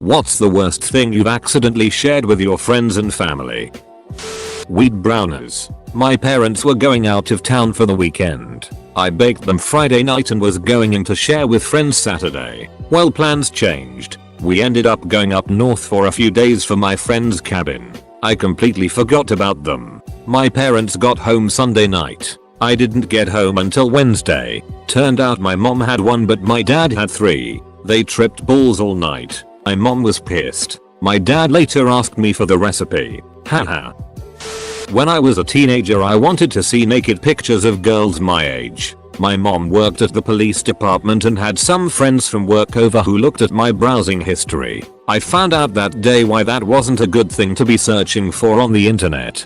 What's the worst thing you've accidentally shared with your friends and family? Weed brownies. My parents were going out of town for the weekend. I baked them Friday night and was going to share with friends Saturday. Well, plans changed. We ended up going up north for a few days for my friend's cabin. I completely forgot about them. My parents got home Sunday night. I didn't get home until Wednesday. Turned out my mom had one but my dad had 3. They tripped balls all night. My mom was pissed. My dad later asked me for the recipe. Haha. When I was a teenager I wanted to see naked pictures of girls my age. My mom worked at the police department and had some friends from work over who looked at my browsing history. I found out that day why that wasn't a good thing to be searching for on the internet.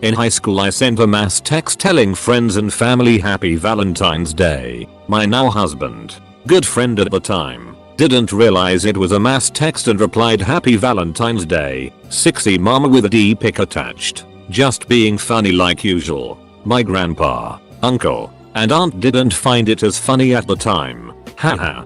In high school I sent a mass text telling friends and family happy Valentine's Day. My now husband, good friend at the time, didn't realize it was a mass text and replied happy Valentine's Day, 60 mama with a D pic attached. Just being funny like usual. My grandpa, uncle, and aunt didn't find it as funny at the time. Haha.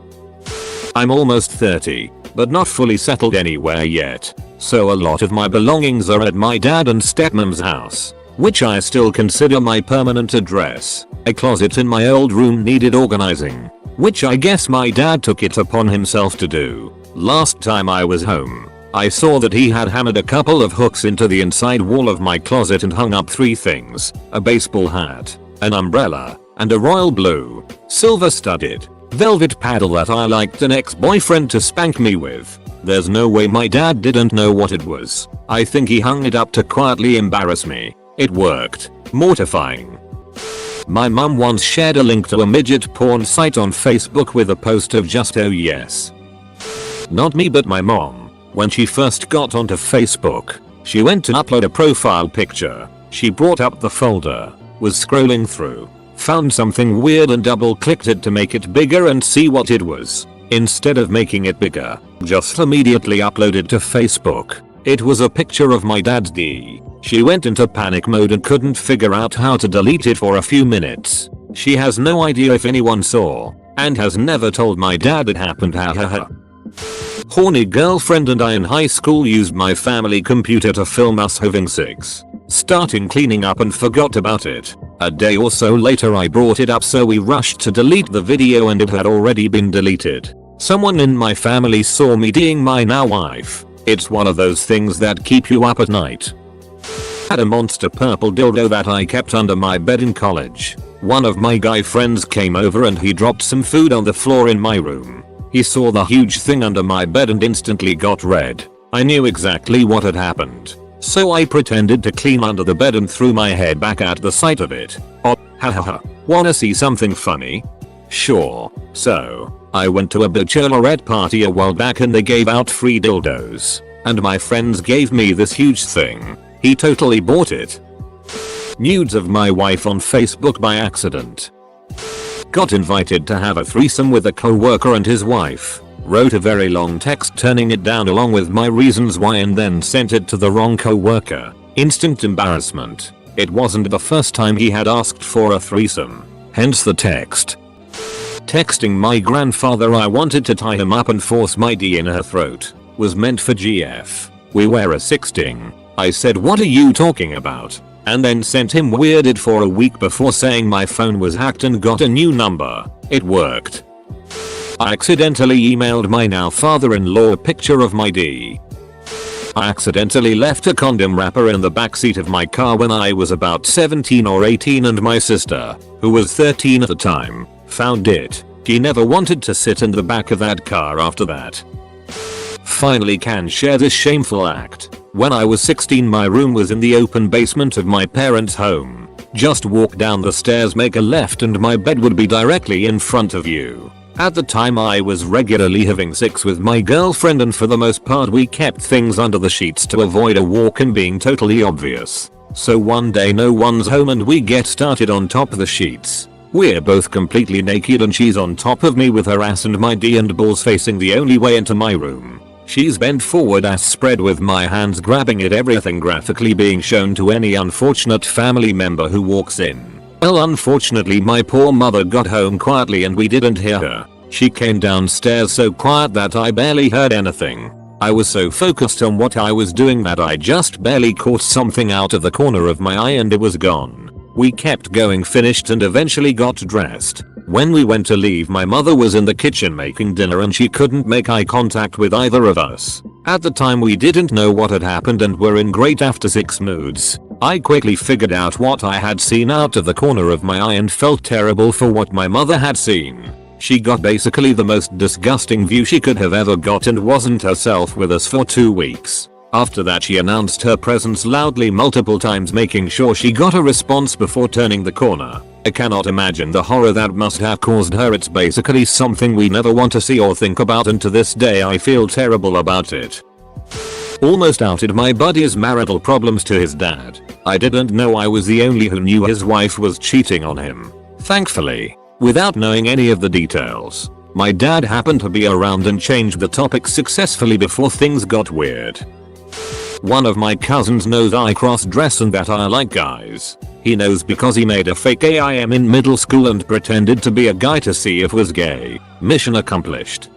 I'm almost 30, but not fully settled anywhere yet. So a lot of my belongings are at my dad and stepmom's house, which I still consider my permanent address. A closet in my old room needed organizing, which I guess my dad took it upon himself to do. Last time I was home, I saw that he had hammered a couple of hooks into the inside wall of my closet and hung up 3 things, a baseball hat, an umbrella, and a royal blue, silver studded, velvet paddle that I liked an ex-boyfriend to spank me with. There's no way my dad didn't know what it was. I think he hung it up to quietly embarrass me. It worked. Mortifying. My mum once shared a link to a midget porn site on Facebook with a post of just oh yes. Not me but my mom. When she first got onto Facebook, she went to upload a profile picture. She brought up the folder, was scrolling through, found something weird and double clicked it to make it bigger and see what it was. Instead of making it bigger, just immediately uploaded to Facebook. It was a picture of my dad's D. She went into panic mode and couldn't figure out how to delete it for a few minutes. She has no idea if anyone saw, and has never told my dad it happened. Hahaha. Horny girlfriend and I in high school used my family computer to film us having sex. Starting cleaning up and forgot about it. A day or so later I brought it up so we rushed to delete the video and it had already been deleted. Someone in my family saw me D'ing my now wife. It's one of those things that keep you up at night. Had a monster purple dildo that I kept under my bed in college. One of my guy friends came over and he dropped some food on the floor in my room. He saw the huge thing under my bed and instantly got red. I knew exactly what had happened. So I pretended to clean under the bed and threw my head back at the sight of it. Oh, hahaha. Wanna see something funny? Sure. So, I went to a bachelorette party a while back and they gave out free dildos. And my friends gave me this huge thing. He totally bought it. Nudes of my wife on Facebook by accident. Got invited to have a threesome with a coworker and his wife. Wrote a very long text turning it down along with my reasons why and then sent it to the wrong coworker. Instant embarrassment. It wasn't the first time he had asked for a threesome. Hence the text. Texting my grandfather I wanted to tie him up and force my D in her throat. Was meant for GF. We were a sexting. I said what are you talking about? And then sent him weirded for a week before saying my phone was hacked and got a new number. It worked. I accidentally emailed my now father-in-law a picture of my D. I accidentally left a condom wrapper in the backseat of my car when I was about 17 or 18 and my sister, who was 13 at the time, found it. She never wanted to sit in the back of that car after that. Finally can share this shameful act. When I was 16 my room was in the open basement of my parents' home. Just walk down the stairs, make a left and my bed would be directly in front of you. At the time I was regularly having sex with my girlfriend and for the most part we kept things under the sheets to avoid a walk-in being totally obvious. So one day no one's home and we get started on top of the sheets. We're both completely naked and she's on top of me with her ass and my D and balls facing the only way into my room. She's bent forward ass spread with my hands grabbing at everything graphically being shown to any unfortunate family member who walks in. Well unfortunately my poor mother got home quietly and we didn't hear her. She came downstairs so quiet that I barely heard anything. I was so focused on what I was doing that I just barely caught something out of the corner of my eye and it was gone. We kept going, finished and eventually got dressed. When we went to leave, my mother was in the kitchen making dinner and she couldn't make eye contact with either of us. At the time we didn't know what had happened and were in great after six moods. I quickly figured out what I had seen out of the corner of my eye and felt terrible for what my mother had seen. She got basically the most disgusting view she could have ever got and wasn't herself with us for 2 weeks. After that she announced her presence loudly multiple times, making sure she got a response before turning the corner. I cannot imagine the horror that must have caused her. It's basically something we never want to see or think about, and to this day I feel terrible about it. Almost outed my buddy's marital problems to his dad. I didn't know I was the only who knew his wife was cheating on him. Thankfully, without knowing any of the details, my dad happened to be around and changed the topic successfully before things got weird. One of my cousins knows I cross-dress and that I like guys. He knows because he made a fake AIM in middle school and pretended to be a guy to see if was gay. Mission accomplished.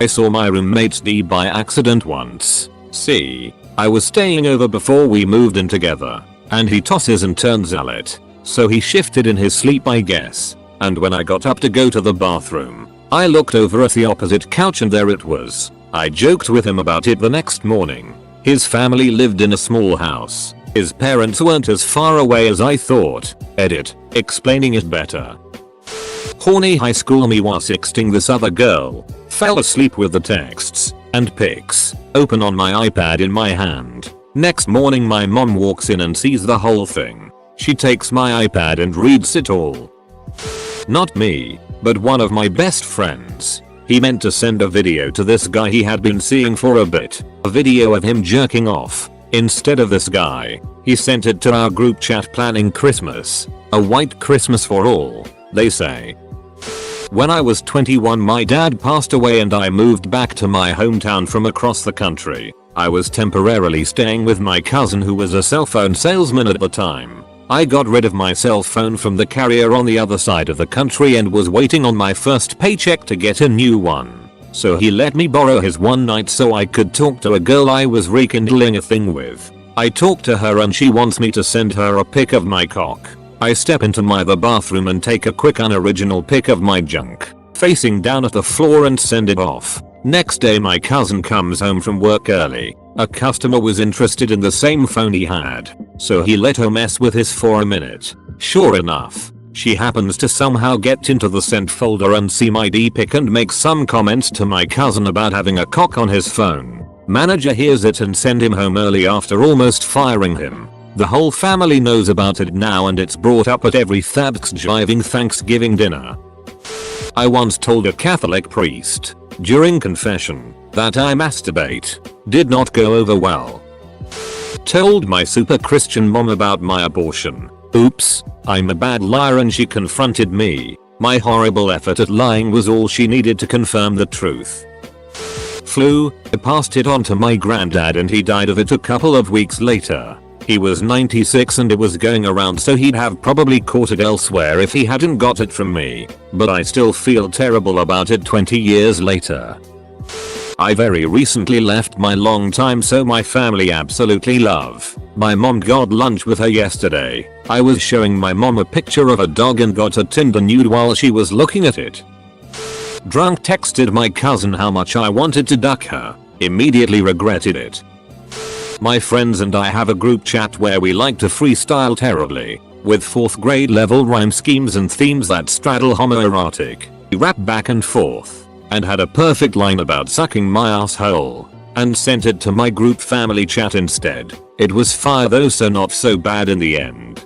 I saw my roommate's D by accident once. See, I was staying over before we moved in together, and he tosses and turns lit. So he shifted in his sleep, I guess. And when I got up to go to the bathroom, I looked over at the opposite couch and there it was. I joked with him about it the next morning. His family lived in a small house. His parents weren't as far away as I thought. Edit, explaining it better. Horny high school me was sexting this other girl. Fell asleep with the texts and pics open on my iPad in my hand. Next morning my mom walks in and sees the whole thing. She takes my iPad and reads it all. Not me, but one of my best friends. He meant to send a video to this guy he had been seeing for a bit. A video of him jerking off. Instead of this guy, he sent it to our group chat planning Christmas. A white Christmas for all, they say. When I was 21 my dad passed away and I moved back to my hometown from across the country. I was temporarily staying with my cousin who was a cell phone salesman at the time. I got rid of my cell phone from the carrier on the other side of the country and was waiting on my first paycheck to get a new one. So he let me borrow his one night so I could talk to a girl I was rekindling a thing with. I talked to her and she wants me to send her a pic of my cock. I step into the bathroom and take a quick unoriginal pic of my junk, facing down at the floor, and send it off. Next day my cousin comes home from work early. A customer was interested in the same phone he had, so he let her mess with his for a minute. Sure enough, she happens to somehow get into the sent folder and see my D pic and make some comments to my cousin about having a cock on his phone. Manager hears it and send him home early after almost firing him. The whole family knows about it now and it's brought up at every Thanksgiving dinner. I once told a Catholic priest, during confession, that I masturbate. Did not go over well. Told my super Christian mom about my abortion. Oops, I'm a bad liar and she confronted me. My horrible effort at lying was all she needed to confirm the truth. Flu, I passed it on to my granddad and he died of it a couple of weeks later. He was 96 and it was going around, so he'd have probably caught it elsewhere if he hadn't got it from me. But I still feel terrible about it 20 years later. I very recently left my longtime so my family absolutely love. My mom got lunch with her yesterday. I was showing my mom a picture of a dog and got a Tinder nude while she was looking at it. Drunk texted my cousin how much I wanted to duck her. Immediately regretted it. My friends and I have a group chat where we like to freestyle terribly, with 4th grade level rhyme schemes and themes that straddle homoerotic. We rap back and forth, and had a perfect line about sucking my asshole, and sent it to my group family chat instead. It was fire though, so not so bad in the end.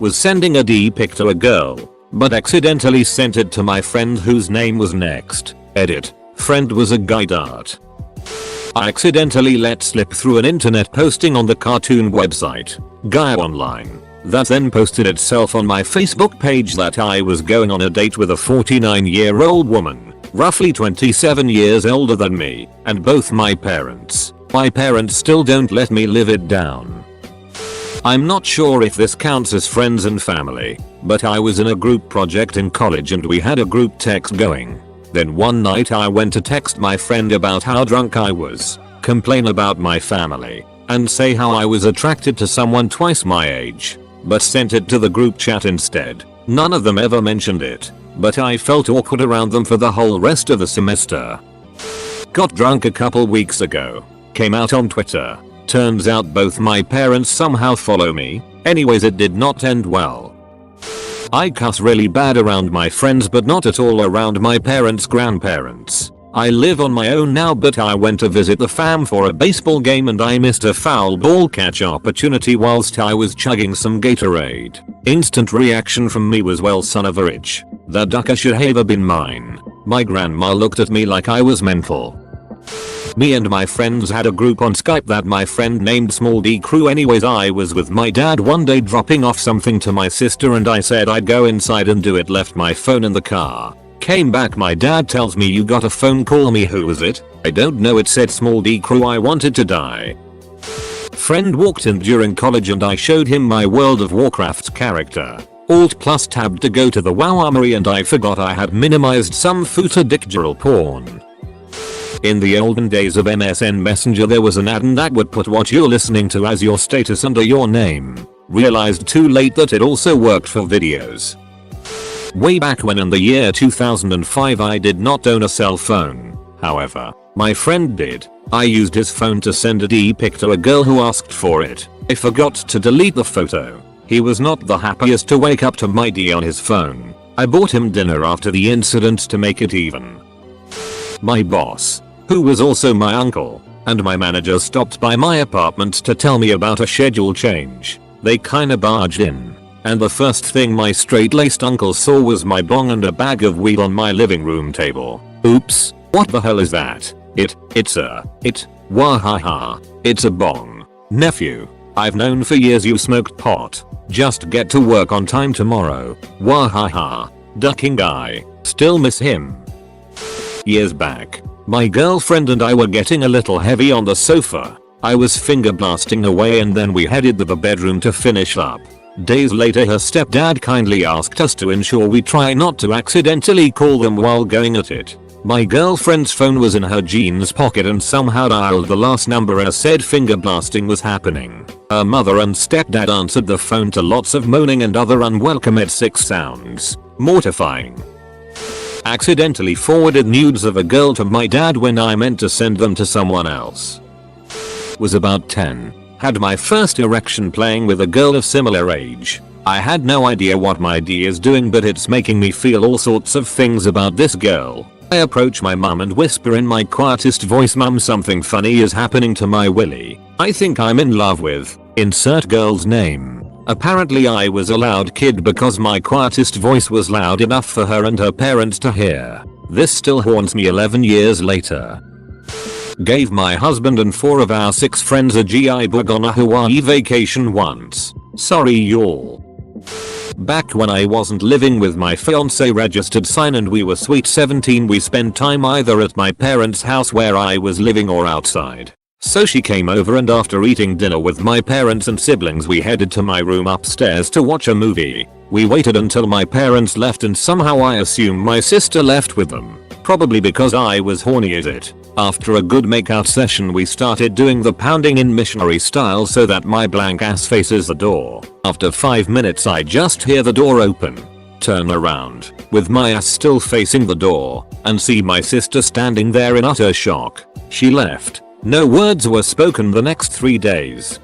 Was sending a D pic to a girl, but accidentally sent it to my friend whose name was next. Edit, friend was a guy dart. I accidentally let slip through an internet posting on the cartoon website, Gaia Online, that then posted itself on my Facebook page that I was going on a date with a 49-year-old woman, roughly 27 years older than me, and both my parents. My parents still don't let me live it down. I'm not sure if this counts as friends and family. but I was in a group project in college and we had a group text going. Then one night I went to text my friend about how drunk I was, complain about my family, and say how I was attracted to someone twice my age, but sent it to the group chat instead. None of them ever mentioned it, but I felt awkward around them for the whole rest of the semester. Got drunk a couple weeks ago. Came out on Twitter. Turns out both my parents somehow follow me. Anyways, it did not end well. I cuss really bad around my friends but not at all around my parents' grandparents. I live on my own now, but I went to visit the fam for a baseball game and I missed a foul ball catch opportunity whilst I was chugging some Gatorade. Instant reaction from me was, well, son of a bitch, that ducker should have been mine. My grandma looked at me like I was mental. Me and my friends had a group on Skype that my friend named Small D Crew. Anyways, I was with my dad one day dropping off something to my sister and I said I'd go inside and do it, left my phone in the car. Came back, my dad tells me, you got a phone call. Me, who was it? I don't know, it said Small D Crew. I wanted to die. Friend walked in during college and I showed him my World of Warcraft character. Alt plus tab to go to the WoW armory and I forgot I had minimized some footer dickgeral porn. In the olden days of MSN Messenger there was an add-in that would put what you're listening to as your status under your name. Realized too late that it also worked for videos. Way back when in the year 2005 I did not own a cell phone. However, my friend did. I used his phone to send a D-pic to a girl who asked for it. I forgot to delete the photo. He was not the happiest to wake up to my D on his phone. I bought him dinner after the incident to make it even. My boss, who was also my uncle, and my manager stopped by my apartment to tell me about a schedule change. They kinda barged in, and the first thing my straight-laced uncle saw was my bong and a bag of weed on my living room table. Oops, what the hell is that? It's wahaha, it's a bong. Nephew, I've known for years you smoked pot. Just get to work on time tomorrow. Wahaha, ducking guy, still miss him. Years back, my girlfriend and I were getting a little heavy on the sofa. I was finger blasting away and then we headed to the bedroom to finish up. Days later her stepdad kindly asked us to ensure we try not to accidentally call them while going at it. My girlfriend's phone was in her jeans pocket and somehow dialed the last number as said finger blasting was happening. Her mother and stepdad answered the phone to lots of moaning and other unwelcome ed6 sounds. Mortifying. Accidentally forwarded nudes of a girl to my dad when I meant to send them to someone else. Was about 10. Had my first erection playing with a girl of similar age. I had no idea what my D is doing, but it's making me feel all sorts of things about this girl. I approach my mum and whisper in my quietest voice, "Mum, something funny is happening to my willy. I think I'm in love with" insert girl's name. Apparently I was a loud kid because my quietest voice was loud enough for her and her parents to hear. This still haunts me 11 years later. Gave my husband and 4 of our 6 friends a GI bug on a Hawaii vacation once. Sorry y'all. Back when I wasn't living with my fiance registered sign and we were sweet 17, we spent time either at my parents' house where I was living or outside. So she came over and after eating dinner with my parents and siblings we headed to my room upstairs to watch a movie. We waited until my parents left and somehow I assume my sister left with them. Probably because I was horny as it. After a good makeout session we started doing the pounding in missionary style so that my blank ass faces the door. After 5 minutes I just hear the door open. Turn around, with my ass still facing the door, and see my sister standing there in utter shock. She left. No words were spoken the next 3 days.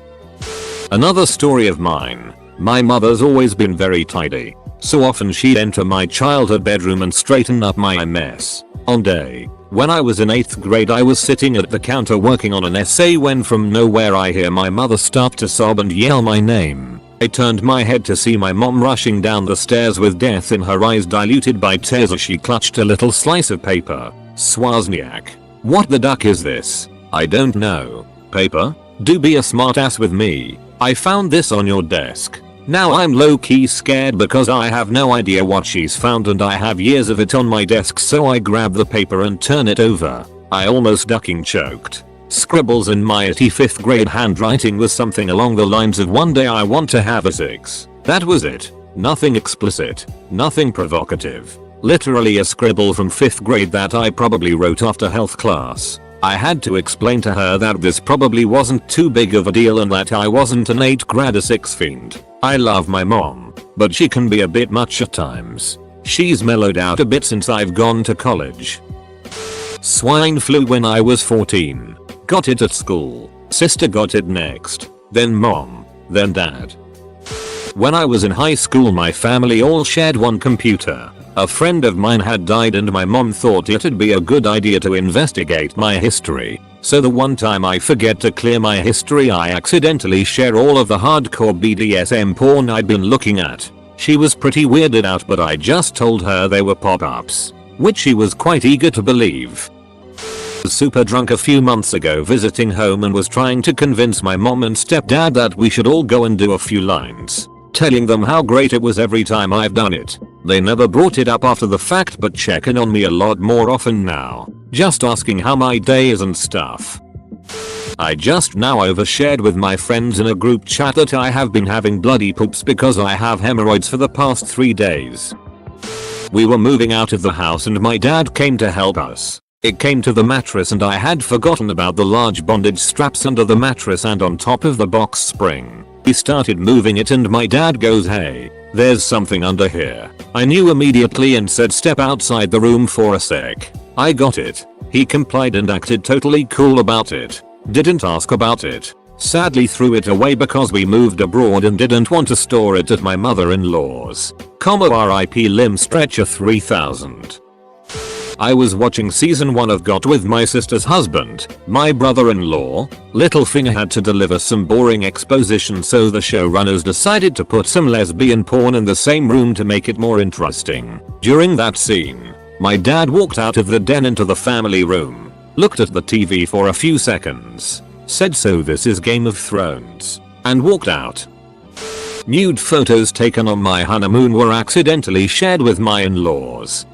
Another story of mine. My mother's always been very tidy. So often she'd enter my childhood bedroom and straighten up my mess. On day when I was in 8th grade I was sitting at the counter working on an essay when from nowhere I hear my mother start to sob and yell my name. I turned my head to see my mom rushing down the stairs with death in her eyes diluted by tears as she clutched a little slice of paper. Swazniak. What the duck is this? I don't know. Paper? Do be a smartass with me. I found this on your desk. Now I'm low-key scared because I have no idea what she's found and I have years of it on my desk, so I grab the paper and turn it over. I almost ducking choked. Scribbles in my 85th grade handwriting was something along the lines of "one day I want to have a 6. That was it. Nothing explicit, nothing provocative. Literally a scribble from 5th grade that I probably wrote after health class. I had to explain to her that this probably wasn't too big of a deal and that I wasn't an 8th grade sex fiend. I love my mom, but she can be a bit much at times. She's mellowed out a bit since I've gone to college. Swine flu when I was 14. Got it at school. Sister got it next. Then mom. Then dad. When I was in high school my family all shared one computer. A friend of mine had died and my mom thought it'd be a good idea to investigate my history. So the one time I forget to clear my history I accidentally share all of the hardcore BDSM porn I'd been looking at. She was pretty weirded out but I just told her they were pop-ups, which she was quite eager to believe. Was super drunk a few months ago visiting home and was trying to convince my mom and stepdad that we should all go and do a few lines. Telling them how great it was every time I've done it. They never brought it up after the fact but check in on me a lot more often now. Just asking how my day is and stuff. I just now overshared with my friends in a group chat that I have been having bloody poops because I have hemorrhoids for the past 3 days. We were moving out of the house and my dad came to help us. It came to the mattress and I had forgotten about the large bondage straps under the mattress and on top of the box spring. We started moving it and my dad goes, "Hey, there's something under here." I knew immediately and said step outside the room for a sec. I got it. He complied and acted totally cool about it. Didn't ask about it. Sadly threw it away because we moved abroad and didn't want to store it at my mother-in-law's. RIP limb stretcher 3000. I was watching season 1 of Got with my sister's husband, my brother-in-law. Littlefinger had to deliver some boring exposition so the showrunners decided to put some lesbian porn in the same room to make it more interesting. During that scene, my dad walked out of the den into the family room, looked at the TV for a few seconds, said "So this is Game of Thrones," and walked out. Nude photos taken on my honeymoon were accidentally shared with my in-laws.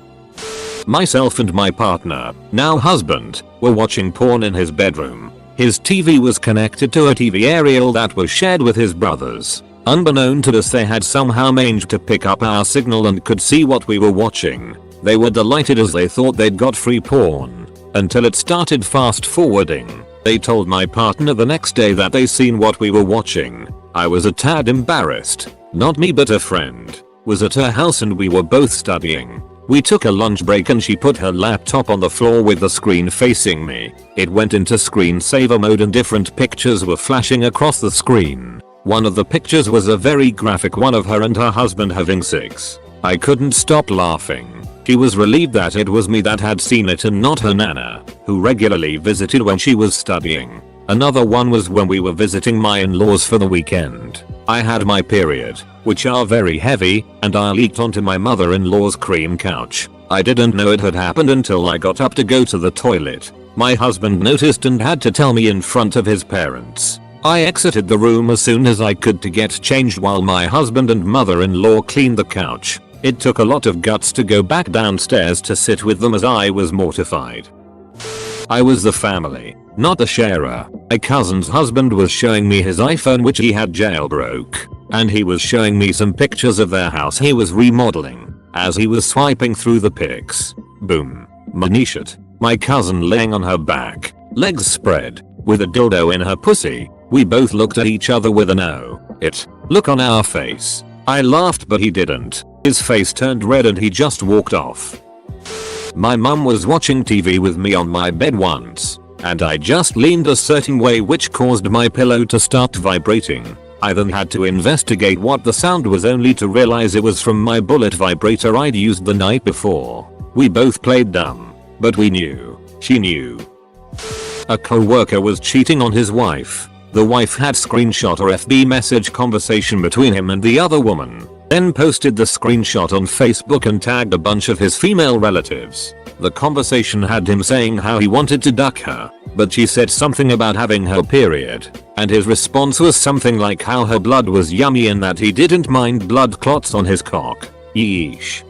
Myself and my partner, now husband, were watching porn in his bedroom. His TV was connected to a TV aerial that was shared with his brothers. Unbeknown to us they had somehow managed to pick up our signal and could see what we were watching. They were delighted as they thought they'd got free porn. Until it started fast forwarding. They told my partner the next day that they seen what we were watching. I was a tad embarrassed. Not me but a friend. Was at her house and we were both studying. We took a lunch break and she put her laptop on the floor with the screen facing me. It went into screensaver mode and different pictures were flashing across the screen. One of the pictures was a very graphic one of her and her husband having sex. I couldn't stop laughing. She was relieved that it was me that had seen it and not her nana, who regularly visited when she was studying. Another one was when we were visiting my in-laws for the weekend. I had my period, which are very heavy, and I leaked onto my mother-in-law's cream couch. I didn't know it had happened until I got up to go to the toilet. My husband noticed and had to tell me in front of his parents. I exited the room as soon as I could to get changed while my husband and mother-in-law cleaned the couch. It took a lot of guts to go back downstairs to sit with them as I was mortified. I was the family, not the sharer. My cousin's husband was showing me his iPhone which he had jailbroke, and he was showing me some pictures of their house he was remodeling. As he was swiping through the pics, boom, Manishat, my cousin laying on her back, legs spread, with a dildo in her pussy. We both looked at each other with an look on our face. I laughed but he didn't. His face turned red and he just walked off. My mum was watching TV with me on my bed once, and I just leaned a certain way which caused my pillow to start vibrating. I then had to investigate what the sound was only to realize it was from my bullet vibrator I'd used the night before. We both played dumb, but we knew. She knew. A co-worker was cheating on his wife. The wife had screenshot a FB message conversation between him and the other woman, then posted the screenshot on Facebook and tagged a bunch of his female relatives. The conversation had him saying how he wanted to duck her, but she said something about having her period, and his response was something like how her blood was yummy and that he didn't mind blood clots on his cock. Yeesh.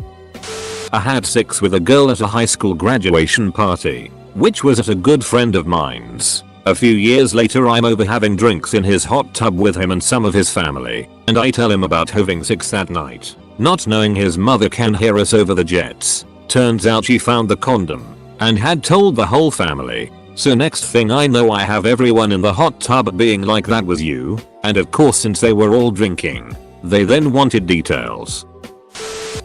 I had sex with a girl at a high school graduation party, which was at a good friend of mine's. A few years later I'm over having drinks in his hot tub with him and some of his family, and I tell him about having sex that night, not knowing his mother can hear us over the jets. Turns out she found the condom and had told the whole family. So next thing I know I have everyone in the hot tub being like, that was you? And of course, since they were all drinking, they then wanted details.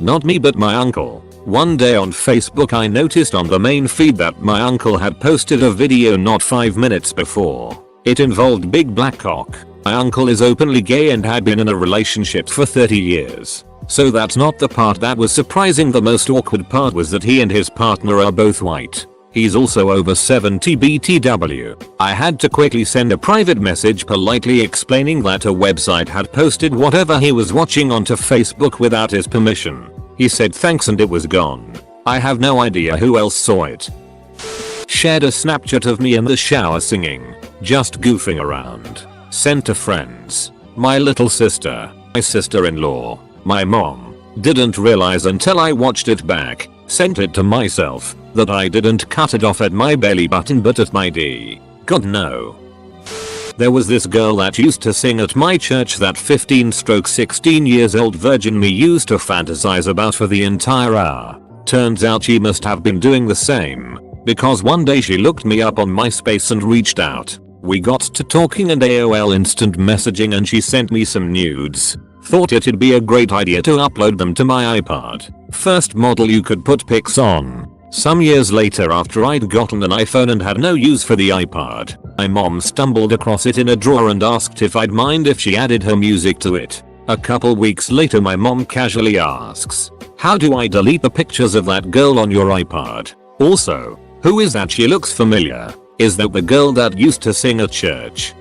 Not me but my uncle. One day on Facebook I noticed on the main feed that my uncle had posted a video not 5 minutes before. It involved big black cock. My uncle is openly gay and had been in a relationship for 30 years. So that's not the part that was surprising. The most awkward part was that he and his partner are both white. He's also over 70 BTW. I had to quickly send a private message politely explaining that a website had posted whatever he was watching onto Facebook without his permission. He said thanks and it was gone. I have no idea who else saw it. Shared a Snapchat of me in the shower singing, just goofing around. Sent to friends. My little sister, my sister-in-law, my mom. Didn't realize until I watched it back. Sent it to myself that I didn't cut it off at my belly button but at my D. God no. There was this girl that used to sing at my church that 15-16 years old virgin me used to fantasize about for the entire hour. Turns out she must have been doing the same, because one day she looked me up on MySpace and reached out. We got to talking and AOL instant messaging and she sent me some nudes. Thought it'd be a great idea to upload them to my iPod. First model you could put pics on. Some years later, after I'd gotten an iPhone and had no use for the iPod, my mom stumbled across it in a drawer and asked if I'd mind if she added her music to it. A couple weeks later my mom casually asks, "How do I delete the pictures of that girl on your iPod? Also, who is that? She looks familiar. Is that the girl that used to sing at church?"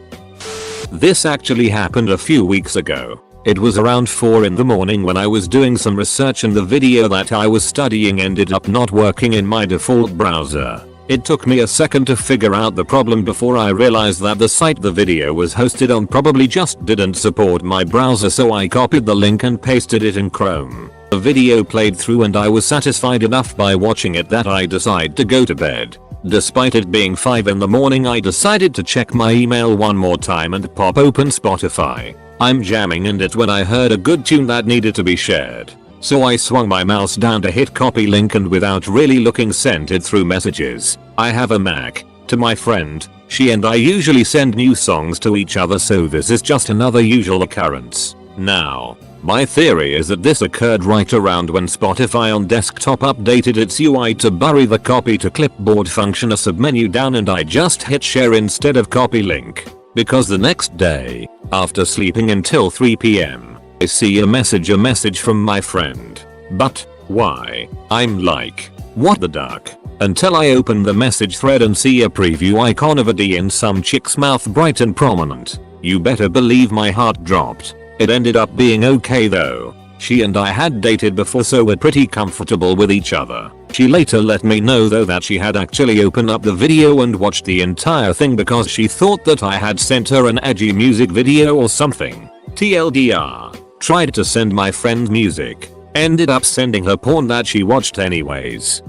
This actually happened a few weeks ago. It was around 4 in the morning when I was doing some research and the video that I was studying ended up not working in my default browser. It took me a second to figure out the problem before I realized that the site the video was hosted on probably just didn't support my browser, so I copied the link and pasted it in Chrome. The video played through and I was satisfied enough by watching it that I decided to go to bed. Despite it being 5 in the morning I decided to check my email one more time and pop open Spotify. I'm jamming in it when I heard a good tune that needed to be shared. So I swung my mouse down to hit copy link and without really looking sent it through messages. I have a Mac. To my friend, she and I usually send new songs to each other, so this is just another usual occurrence. Now, my theory is that this occurred right around when Spotify on desktop updated its UI to bury the copy to clipboard function a submenu down and I just hit share instead of copy link. Because the next day, after sleeping until 3 PM, I see a message from my friend. But, why? I'm like, what the duck? Until I open the message thread and see a preview icon of a D in some chick's mouth bright and prominent. You better believe my heart dropped. It ended up being okay though. She and I had dated before, so we're pretty comfortable with each other. She later let me know though that she had actually opened up the video and watched the entire thing because she thought that I had sent her an edgy music video or something. TLDR. Tried to send my friend music. Ended up sending her porn that she watched anyways.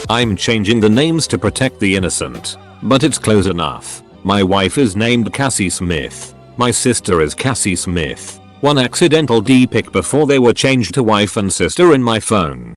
I'm changing the names to protect the innocent, but it's close enough. My wife is named Cassie Smith. My sister is Cassie Smith. One accidental D pic before they were changed to wife and sister in my phone.